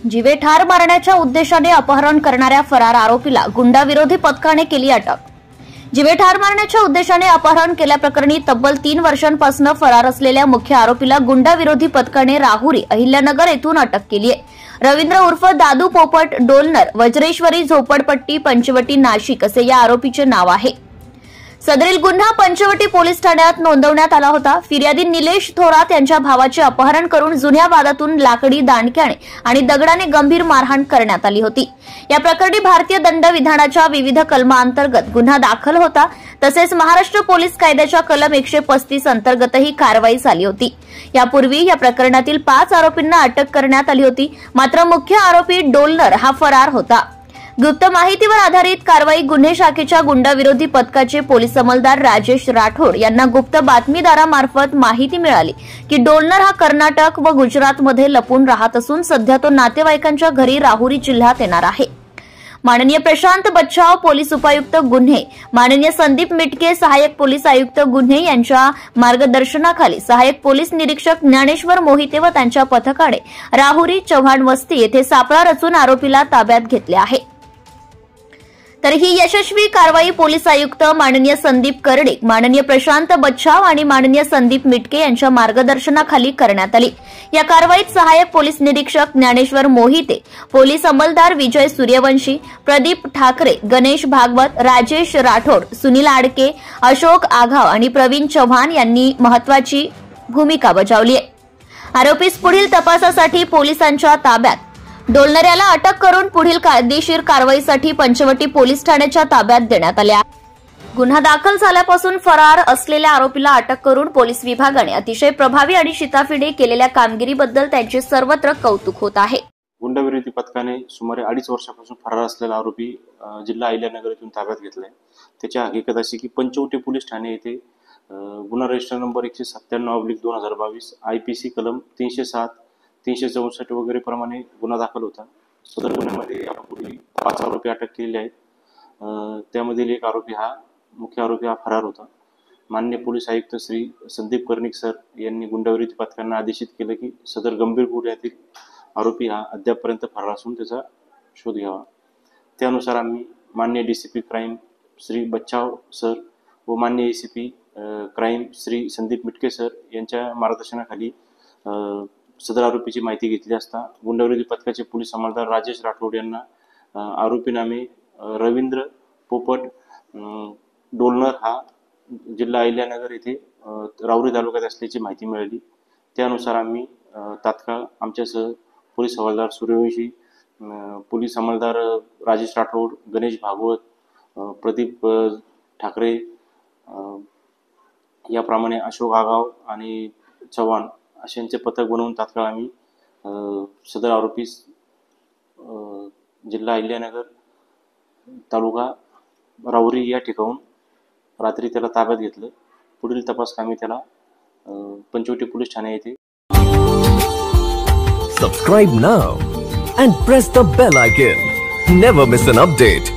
जीवे ठार मारण्याच्या उद्देशाने अपहरण करणाऱ्या फरार आरोपीला गुंडाविरोधी पथकाने केली अटक। जीवे ठार मारण्याच्या उद्देशाने अपहरण केल्याप्रकरणी तब्बल 3 वर्षांपासून फरार असलेल्या मुख्य आरोपीला गुंडाविरोधी पथकाने राहुरी अहिल्यानगर येथून अटक केली आहे। रवींद्र उर्फ दादू पोपट डोलनर, वज्रेश्वरी झोपडपट्टी, पंचवटी, नाशिक असे या आरोपीचे नाव आहे। सदरील गुन्हा पंचवटी पोलीस ठाण्यात नोंदवण्यात आला होता। फिर्यादी निलेश थोरात यांच्या भावाचे अपहरण करून जुन्या वादातून लाकडी दांडक्याने आणि दगडाने गंभीर मारहाण करण्यात आली होती। या प्रकरणी भारतीय दंडविधानाच्या विविध कलमांतर्गत गुन्हा दाखल होता। तसेच महाराष्ट्र पोलीस कायद्याच्या कलम 135 अंतर्गतही कारवाई झाली होती। यापूर्वी या प्रकरणातील 5 आरोपींना अटक करण्यात आली होती। मात्र मुख्य आरोपी डोलनर हा फरार होता। गुप्त माहितीवर आधारित कारवाई गुन्हे शाखेच्या गुंडाविरोधी पथकाचे पोलीस अंमलदार राजेश राठोड यांना गुप्त बातमीदारामार्फत माहिती मिळाली की डोलनर हा कर्नाटक व गुजरातमध्ये लपून राहत असून सध्या तो नातेवाईकांच्या घरी राहुरी जिल्ह्यात येणार आहे। माननीय प्रशांत बच्छाव पोलीस उपायुक्त गुन्हे, माननीय संदीप मिटके सहाय्यक पोलीस आयुक्त गुन्हे यांच्या मार्गदर्शनाखाली सहाय्यक पोलीस निरीक्षक ज्ञानेश्वर मोहिते व त्यांच्या पथकाने राहुरी चव्हाण वस्ती येथे सापळा रचून आरोपीला ताब्यात घेतले आहे। तर ही यशस्वी कारवाई पोलीस आयुक्त माननीय संदीप कर्डिक, माननीय प्रशांत बच्छाव आणि माननीय संदीप मिटके यांच्या मार्गदर्शनाखाली करण्यात आली। या कारवाईत सहाय्यक पोलीस निरीक्षक ज्ञानेश्वर मोहिते, पोलीस अंमलदार विजय सूर्यवंशी, प्रदीप ठाकरे, गणेश भागवत, राजेश राठोड, सुनील आडके, अशोक आघाव आणि प्रवीण चव्हाण यांनी महत्वाची भूमिका बजावली आहे। आरोपीस पुढील तपासासाठी पोलिसांच्या ताब्यात, डोलनर याला अटक करून पुढील कायदेशीर कारवाईसाठी पंचवटी पोलीस ठाण्याच्या ताब्यात देण्यात आले आहे। गुन्हा दाखल झाल्यापासून फरार असलेल्या आरोपीला अटक करून पोलीस विभागाने अतिशय प्रभावी आणि शिताफीने केलेल्या कामगिरीबद्दल त्यांचे सर्वत्र कौतुक होत आहे। गुंडाविरोधी पथकाने सुमारे 2.5 वर्षापासून फरार असलेला आरोपी जिल्हा अहिल्यानगर येथून ताब्यात घेतलाय। त्याची हकीकत अशी की पंचवटी पोलीस ठाणे येथे गुन्हा रजिस्टर नंबर 197/2022 IPC कलम 307, 364 वगैरे प्रमाणे गुन्हा दाखल होता। सदर गुन्ह्यामध्ये यापूर्वी 5 आरोपी अटक केलेले आहेत। त्यामधील एक आरोपी हा मुख्य आरोपी हा फरार होता। माननीय पोलीस आयुक्त श्री संदीप कर्डिक सर यांनी गुंडाविरोधी पथकांना आदेशित केले की सदर गंभीर गुन्ह्यातील आरोपी हा अद्यापपर्यंत फरार असून त्याचा शोध घ्यावा। त्यानुसार आम्ही माननीय DCP crime Shri Bachhav sir व माननीय ACP crime Shri Sandeep Mitke sir यांच्या मार्गदर्शनाखाली सदर आरोपीची माहिती घेतली असता गुंडाविरोधी पथकाचे पोलीस अंमलदार राजेश राठोड यांना आरोपीनामे रवींद्र पोपट डोलनर हा जिल्हा अहिल्यानगर येथे राहुरी तालुक्यात असल्याची माहिती मिळाली। त्यानुसार आम्ही तात्काळ आमच्यासह पोलीस हवालदार सूर्यवंशी, पोलीस अंमलदार राजेश राठोड, गणेश भागवत, प्रदीप ठाकरे याप्रमाणे अशोक आगाव आणि चव्हाण अशांचे पथक बनवून तात्काळ आम्ही सदर आरोपीस जिल्हा अहिल्यानगर तालुका राहुरी या ठिकाणून रात्री त्याला ताब्यात घेतलं। पुढील तपास कामी त्याला पंचवटी पोलीस ठाणे येथे। Subscribe now and press the bell icon. Never miss an update.